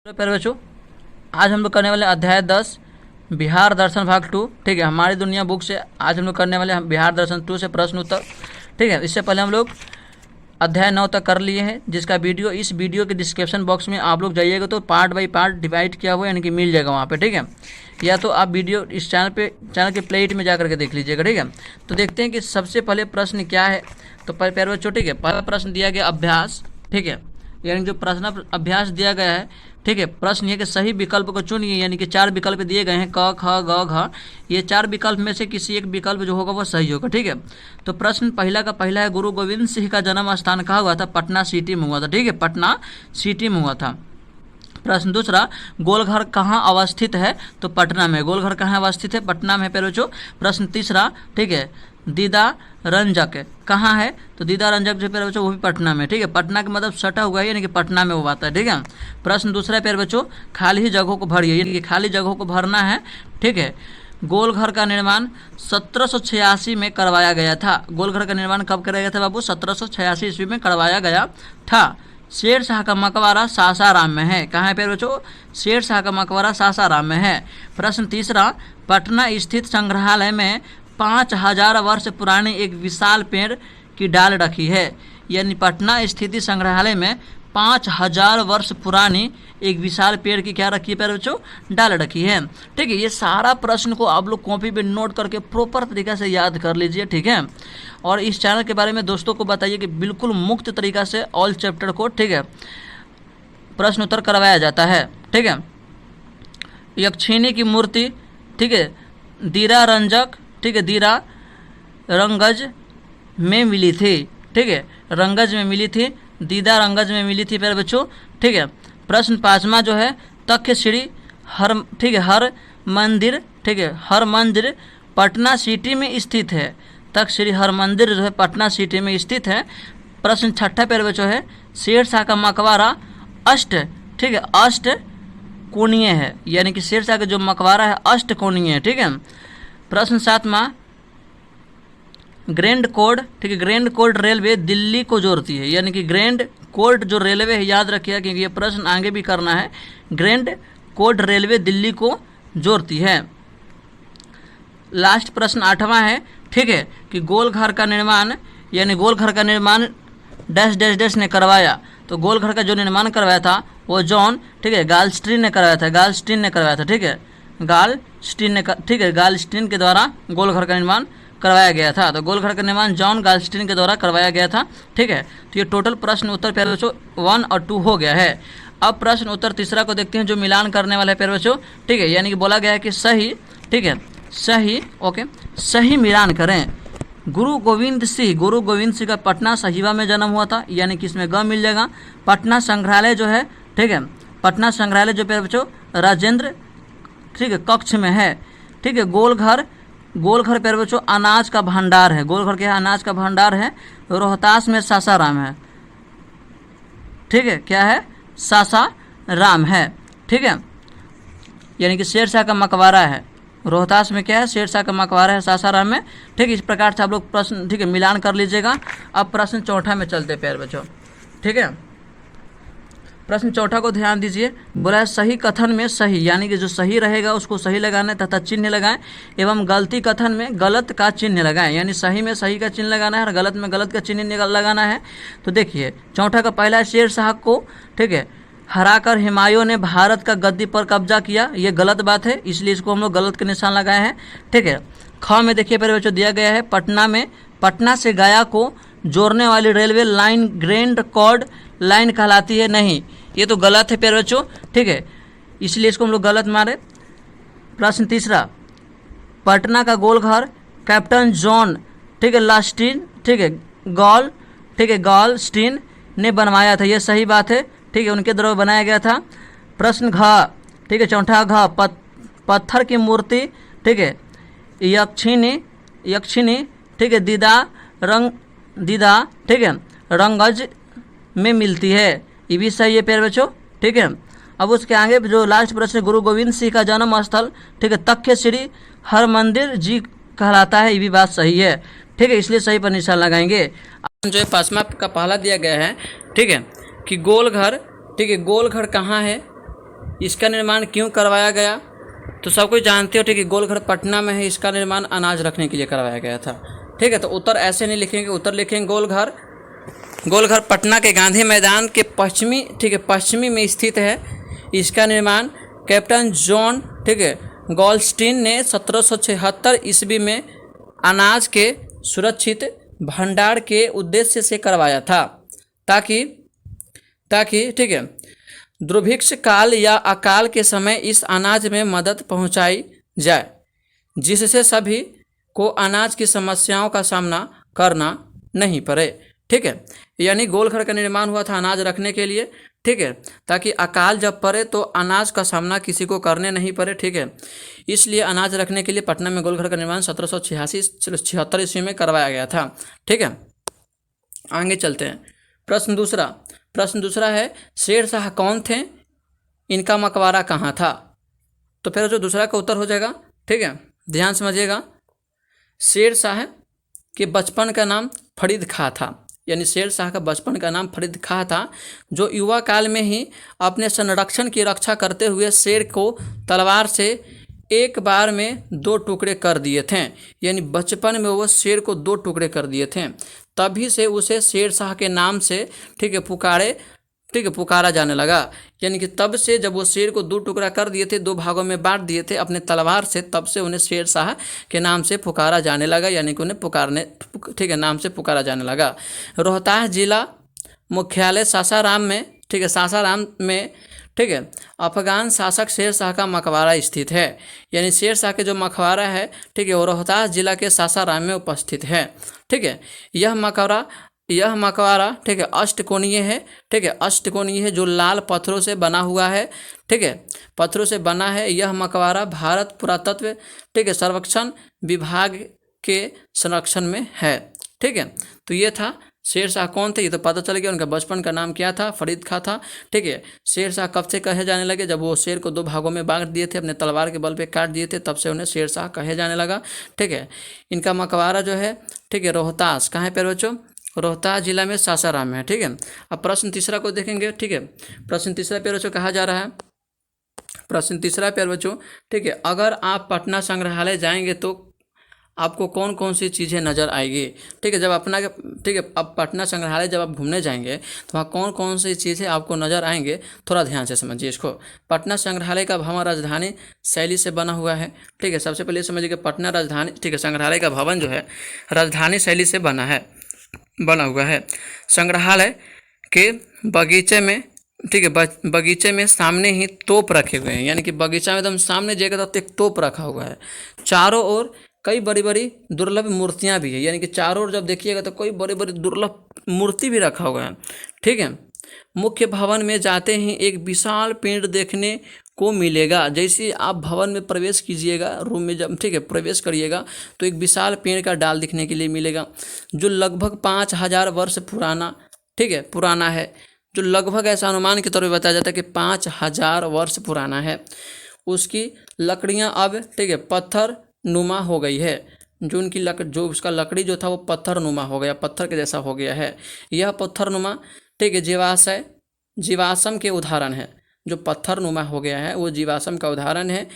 प्यारे बच्चों, आज हम लोग करने वाले अध्याय 10 बिहार दर्शन भाग 2। ठीक है, हमारी दुनिया बुक से आज हम लोग करने वाले बिहार दर्शन 2 से प्रश्न उत्तर। ठीक है, इससे पहले हम लोग अध्याय 9 तक कर लिए हैं, जिसका वीडियो इस वीडियो के डिस्क्रिप्शन बॉक्स में आप लोग जाइएगा तो पार्ट बाई पार्ट डिवाइड किया हुआ यानी कि मिल जाएगा वहाँ पे। ठीक है, या तो आप वीडियो इस चैनल के प्लेलिस्ट में जा करके देख लीजिएगा। ठीक है, तो देखते हैं कि सबसे पहले प्रश्न क्या है। तो प्यारे बच्चों, ठीक है, पहला प्रश्न दिया गया अभ्यास। ठीक है, यानी जो प्रश्न अभ्यास दिया गया है। ठीक है, प्रश्न ये कि सही विकल्प को चुनिए, यानी कि 4 विकल्प दिए गए हैं क ख ग घ। ये 4 विकल्प में से किसी एक विकल्प जो होगा वो सही होगा। ठीक है, तो प्रश्न पहला का पहला है, गुरु गोविंद सिंह का जन्म स्थान कहाँ हुआ था? पटना सिटी में हुआ था। ठीक है, पटना सिटी में हुआ था। प्रश्न दूसरा, गोलघर कहाँ अवस्थित है? तो पटना में। गोलघर कहाँ अवस्थित है? पटना में प्यारे बच्चों। प्रश्न तीसरा, ठीक है, दीदा रंजक कहाँ है? तो दीदा रंजक जो प्यारे बच्चों वो भी पटना में। ठीक है, पटना का मतलब सटा हुआ है, यानी कि पटना में वो आता है। ठीक है, प्रश्न दूसरा प्यारे बच्चों, खाली जगहों को भरिए, यानी कि खाली जगहों को भरना है। ठीक है, गोलघर का निर्माण 1786 में करवाया गया था। गोलघर का निर्माण कब कराया गया था बाबू? 1786 ईस्वी में करवाया गया था। शेर शाह का मकबरा सासाराम में है। कहाँ है प्यारे बच्चों? शेर शाह का मकबरा सासाराम में है। प्रश्न तीसरा, पटना स्थित संग्रहालय में 5000 वर्ष पुरानी एक विशाल पेड़ की डाल रखी है। यानी पटना स्थित संग्रहालय में 5000 वर्ष पुरानी एक विशाल पेड़ की क्या रखी है प्यारे बच्चों? डाल रखी है। ठीक है, ये सारा प्रश्न को आप लोग कॉपी पे नोट करके प्रॉपर तरीका से याद कर लीजिए। ठीक है, और इस चैनल के बारे में दोस्तों को बताइए कि बिल्कुल मुक्त तरीका से ऑल चैप्टर को, ठीक है, प्रश्न उत्तर करवाया जाता है। ठीक है, यक्षिणी की मूर्ति, ठीक है, दीरा रंजक, ठीक है, दीरा रंगज में मिली थी। ठीक है, रंगज में मिली थी, दीदा रंगज में मिली थी प्यारे बच्चों। ठीक है, प्रश्न पांचवा जो है, तख्त श्री हर, ठीक है, हर मंदिर, ठीक है, हर मंदिर पटना सिटी में स्थित है। तख्त श्री हर मंदिर जो है पटना सिटी में स्थित है। प्रश्न छठा प्यारे बच्चों है, शेर शाह का मकबरा अष्ट, ठीक है, अष्ट कोणीय है, यानी कि शेर शाह का जो मकबरा है अष्ट कोणीय है। ठीक है, प्रश्न सातवां, ग्रैंड कोड, ठीक है, ग्रैंड कोड रेलवे दिल्ली को जोड़ती है, यानी कि ग्रैंड कोड जो रेलवे है, याद रखिए क्योंकि ये प्रश्न आगे भी करना है। ग्रैंड कोड रेलवे दिल्ली को जोड़ती है। लास्ट प्रश्न आठवां है, ठीक है, कि गोलघर का निर्माण, यानी गोलघर का निर्माण डैश डैश डैश ने करवाया। तो गोलघर का जो निर्माण करवाया था वो जॉन, ठीक है, गालस्टीन ने करवाया था। गालस्टीन ने करवाया था। ठीक है, गालस्टीन ने, ठीक है, गालस्टीन के द्वारा गोलघर का निर्माण करवाया गया था। तो गोलघर का निर्माण जॉन गालस्टीन के द्वारा करवाया गया था। ठीक है, तो ये टोटल प्रश्न उत्तर प्यारे बच्चों 1 और 2 हो गया है। अब प्रश्न उत्तर तीसरा को देखते हैं, जो मिलान करने वाला है प्यारे बच्चों। ठीक है, यानी कि बोला गया है कि सही, ठीक है, सही, ओके, सही मिलान करें। गुरु गोविंद सिंह का पटना साहिबा में जन्म हुआ था, यानी कि इसमें ग मिल जाएगा। पटना संग्रहालय जो है, ठीक है, पटना संग्रहालय जो प्यारे बच्चों राजेंद्र, ठीक है, कक्ष में है। ठीक है, गोलघर प्यारे बच्चों अनाज का भंडार है। गोलघर क्या है? अनाज का भंडार है। रोहतास में सासाराम है। ठीक है, क्या है? सासाराम है। ठीक है, यानी कि शेर शाह का मकबरा है। रोहतास में क्या है? शेर शाह का मकबरा है सासाराम में। ठीक है, इस प्रकार से आप लोग प्रश्न, ठीक है, मिलान कर लीजिएगा। अब प्रश्न चौथा में चलते प्यारे बच्चों। ठीक है, प्रश्न चौथा को ध्यान दीजिए। बोला है सही कथन में सही, यानी कि जो सही रहेगा उसको सही लगाना है तथा चिन्ह लगाएं, एवं गलती कथन में गलत का चिन्ह लगाएं। यानी सही में सही का चिन्ह लगाना है और गलत में गलत का चिन्ह लगाना है। तो देखिए, चौथा का पहला है, शेर शाह को, ठीक है, हराकर हुमायूं ने भारत का गद्दी पर कब्जा किया। ये गलत बात है, इसलिए इसको हम लोग गलत के निशान लगाए हैं। ठीक है, ख में देखिए प्यारे बच्चों दिया गया है, पटना से गया को जोड़ने वाली railway line grand code line कहलाती है। नहीं, ये तो गलत है प्यारे बच्चों। ठीक है, इसलिए इसको हम लोग गलत मारे। प्रश्न तीसरा, पटना का गोलघर कैप्टन जॉन, ठीक है, लास्टीन, ठीक है, ठीक है, गालस्टीन ने बनवाया था। ये सही बात है। ठीक है, उनके द्वारा बनाया गया था। प्रश्न घ, ठीक है, चौथा घ, पत्थर की मूर्ति, ठीक है, यक्षिणी, ठीक है, दीदा, ठीक है, रंगज में मिलती है। ये भी सही है प्यारे बच्चों। ठीक है, अब उसके आगे जो लास्ट प्रश्न, गुरु गोविंद सिंह का जन्म स्थल, ठीक है, तख्त श्री हर मंदिर जी कहलाता है। ये भी बात सही है। ठीक है, इसलिए सही पर निशान लगाएंगे। जो है पांचवा का पहला दिया गया है, ठीक है, कि गोलघर, ठीक है, गोलघर कहाँ है? इसका निर्माण क्यों करवाया गया? तो सब कुछ जानते हो, ठीक है, गोलघर पटना में है, इसका निर्माण अनाज रखने के लिए करवाया गया था। ठीक है, तो उत्तर ऐसे नहीं लिखेंगे, उत्तर लिखेंगे गोलघर। गोलघर पटना के गांधी मैदान के पश्चिमी, ठीक है, पश्चिमी में स्थित है। इसका निर्माण कैप्टन जॉन, ठीक है, गोल्डस्टीन ने 1776 ईस्वी में अनाज के सुरक्षित भंडार के उद्देश्य से करवाया था, ताकि ठीक है, दुर्भिक्ष काल या अकाल के समय इस अनाज में मदद पहुंचाई जाए, जिससे सभी को अनाज की समस्याओं का सामना करना नहीं पड़े। ठीक है, यानी गोलघर का निर्माण हुआ था अनाज रखने के लिए। ठीक है, ताकि अकाल जब पड़े तो अनाज का सामना किसी को करने नहीं पड़े। ठीक है, इसलिए अनाज रखने के लिए पटना में गोलघर का निर्माण 1776 ईस्वी में करवाया गया था। ठीक है, आगे चलते हैं। प्रश्न दूसरा है, शेर शाह कौन थे, इनका मकबरा कहाँ था? तो फिर जो दूसरा का उत्तर हो जाएगा। ठीक है, ध्यान समझिएगा। शेर शाह के बचपन का नाम फरीद खां था, यानी शेर शाह का बचपन का नाम फरीद खां था, जो युवा काल में ही अपने संरक्षण की रक्षा करते हुए शेर को तलवार से एक बार में 2 टुकड़े कर दिए थे। यानी बचपन में वो शेर को 2 टुकड़े कर दिए थे, तभी से उसे शेर शाह के नाम से, ठीक है, पुकारा जाने लगा। यानी कि तब से जब वो शेर को 2 टुकड़ा कर दिए थे, 2 भागों में बांट दिए थे अपने तलवार से, तब से उन्हें शेर शाह के नाम से पुकारा जाने लगा, यानी कि उन्हें ठीक है, नाम से पुकारा जाने लगा। रोहतास जिला मुख्यालय सासाराम में, ठीक है, सासाराम में, ठीक है, अफगान शासक शेर शाह का मकबरा स्थित है। यानी शेर शाह के जो मकबरा है, ठीक है, वो रोहतास जिला के सासाराम में उपस्थित है। ठीक है, यह मकबरा, ठीक है, अष्टकोणीय है। ठीक है, अष्टकोणीय है, जो लाल पत्थरों से बना हुआ है। ठीक है, पत्थरों से बना है। यह मकबरा भारत पुरातत्व, ठीक है, सर्वेक्षण विभाग के संरक्षण में है। ठीक है, तो ये था शेर शाह कौन थे, ये तो पता चल गया। उनका बचपन का नाम क्या था, फरीद खां था। ठीक है, शेर शाह कब से कहे जाने लगे, जब वो शेर को 2 भागों में बांट दिए थे, अपने तलवार के बल पे काट दिए थे, तब से उन्हें शेर शाह कहे जाने लगा। ठीक है, इनका मकबरा जो है, ठीक है, रोहतास, कहाँ है प्यारे बच्चों, रोहतास जिला में सासाराम में है। ठीक है, अब प्रश्न तीसरा को देखेंगे। ठीक है, प्रश्न तीसरा प्यारे बच्चों कहा जा रहा है, प्रश्न तीसरा प्यारे बच्चों, ठीक है, अगर आप पटना संग्रहालय जाएंगे तो आपको कौन कौन सी चीज़ें नज़र आएगी? ठीक है, ठीक है, अब पटना संग्रहालय जब आप घूमने जाएंगे तो वहाँ कौन कौन सी चीज़ें आपको नज़र आएंगे, थोड़ा ध्यान से समझिए इसको। पटना संग्रहालय का भवन राजधानी शैली से बना हुआ है। ठीक है, सबसे पहले समझिए कि पटना राजधानी, ठीक है, संग्रहालय का भवन जो है राजधानी शैली से बना हुआ है। संग्रहालय के बगीचे में, ठीक है, बगीचे में सामने ही तोप रखे हुए हैं, यानी कि बगीचा में एकदम सामने जाएगा तो एक तोप रखा हुआ है। चारों ओर कई बड़ी बड़ी दुर्लभ मूर्तियां भी है, यानी कि चारों ओर जब देखिएगा तो कोई बड़ी बड़ी दुर्लभ मूर्ति भी रखा हुआ है। ठीक है, मुख्य भवन में जाते ही एक विशाल पेड़ देखने को मिलेगा। जैसे आप भवन में प्रवेश कीजिएगा, रूम में जब, ठीक है, प्रवेश करिएगा तो एक विशाल पेड़ का डाल दिखने के लिए मिलेगा, जो लगभग 5000 वर्ष पुराना, ठीक है, पुराना है। जो लगभग ऐसा अनुमान के तौर पर बताया जाता है कि 5000 वर्ष पुराना है। उसकी लकड़ियाँ अब, ठीक है, पत्थर नुमा हो गई है। जो उसका लकड़ी जो था वो पत्थर नुमा हो गया, पत्थर के जैसा हो गया है। यह पत्थर नुमा, ठीक है, जीवाश्म के उदाहरण है। जो पत्थर नुमा हो गया है वो जीवाश्म का उदाहरण है।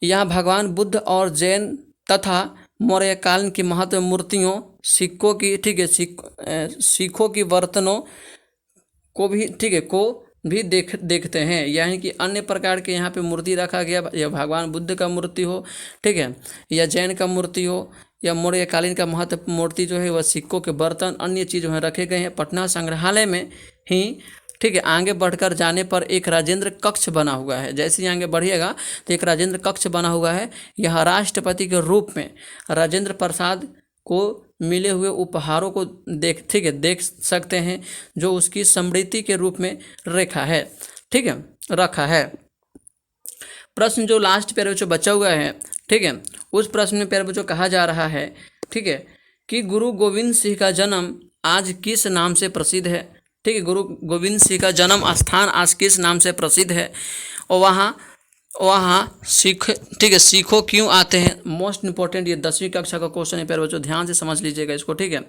यहाँ भगवान बुद्ध और जैन तथा मौर्यकालीन की महत्व मूर्तियों, सिक्कों की, ठीक है, सिक्कों की बर्तनों को भी, ठीक है, को भी देखते हैं। यानी कि अन्य प्रकार के यहाँ पे मूर्ति रखा गया, या भगवान बुद्ध का मूर्ति हो, ठीक है, या जैन का मूर्ति हो, या मौर्यकालीन का महत्व मूर्ति जो है वह सिक्कों के बर्तन, अन्य चीज़ में रखे गए हैं। पटना संग्रहालय में ही, ठीक है, आगे बढ़कर जाने पर एक राजेंद्र कक्ष बना हुआ है। जैसे ही आगे बढ़िएगा तो एक राजेंद्र कक्ष बना हुआ है। यह राष्ट्रपति के रूप में राजेंद्र प्रसाद को मिले हुए उपहारों को देख सकते हैं, जो उसकी स्मृति के रूप में रखा है। प्रश्न जो लास्ट पैर बच्चों बचा हुआ है, ठीक है, उस प्रश्न में पैर बच्चों कहा जा रहा है, ठीक है, कि गुरु गोविंद सिंह का जन्म आज किस नाम से प्रसिद्ध है। ठीक है, गुरु गोविंद सिंह का जन्म स्थान आज किस नाम से प्रसिद्ध है, और वहाँ सिखों क्यों आते हैं। मोस्ट इंपॉर्टेंट ये 10वीं कक्षा का क्वेश्चन है प्यारे बच्चों, ध्यान से समझ लीजिएगा इसको। ठीक है,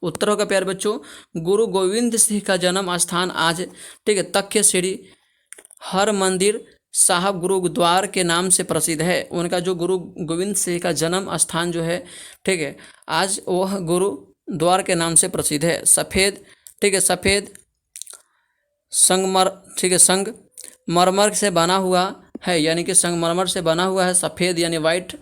उत्तर होगा प्यारे बच्चों, गुरु गोविंद सिंह का जन्म स्थान आज, ठीक है, तख्त श्री हर मंदिर साहब गुरुद्वार के नाम से प्रसिद्ध है। उनका जो गुरु गोविंद सिंह का जन्म स्थान जो है, ठीक है, आज वह गुरुद्वार के नाम से प्रसिद्ध है। सफ़ेद, ठीक है, सफ़ेद संगमर, ठीक है, संगमरमर से बना हुआ है, यानी कि संगमरमर से बना हुआ है, सफ़ेद यानी वाइट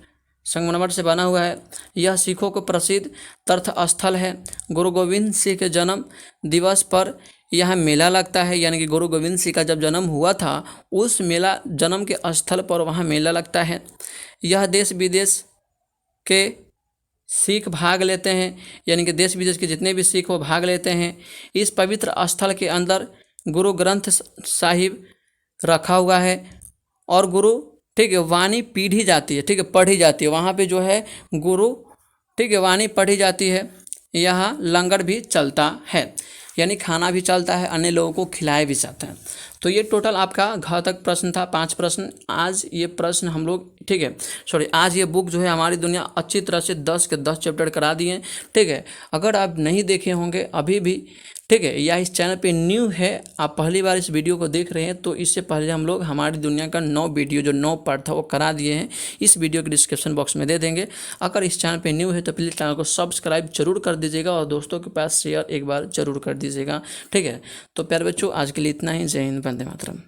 संगमरमर से बना हुआ है। यह सिखों को प्रसिद्ध तीर्थ स्थल है। गुरु गोविंद सिंह के जन्म दिवस पर यह मेला लगता है, यानी कि गुरु गोविंद सिंह का जब जन्म हुआ था उस मेला जन्म के स्थल पर वहाँ मेला लगता है। यह देश विदेश के सिख भाग लेते हैं, यानी कि देश विदेश के जितने भी सिख वो भाग लेते हैं। इस पवित्र स्थल के अंदर गुरु ग्रंथ साहिब रखा हुआ है और गुरु, ठीक है, वाणी पढ़ी जाती है, ठीक है, पढ़ी जाती है वहाँ पे जो है गुरु, ठीक है, वाणी पढ़ी जाती है। यहाँ लंगर भी चलता है, यानी खाना भी चलता है, अन्य लोगों को खिलाया भी जाता है। तो ये टोटल आपका घ तक प्रश्न था, 5 प्रश्न। आज ये प्रश्न हम लोग, ठीक है, सॉरी, आज ये बुक जो है हमारी दुनिया अच्छी तरह से 10 के 10 चैप्टर करा दिए हैं, ठीक है। अगर आप नहीं देखे होंगे अभी भी, ठीक है, या इस चैनल पे न्यू है, आप पहली बार इस वीडियो को देख रहे हैं, तो इससे पहले हम लोग हमारी दुनिया का 9 वीडियो जो 9 पार्ट था वो करा दिए हैं, इस वीडियो के डिस्क्रिप्शन बॉक्स में दे देंगे। अगर इस चैनल पे न्यू है तो प्लीज़ चैनल को सब्सक्राइब जरूर कर दीजिएगा और दोस्तों के पास शेयर एक बार जरूर कर दीजिएगा, ठीक है। तो प्यारे बच्चों, आज के लिए इतना ही। जय हिंद, वंदे मातरम।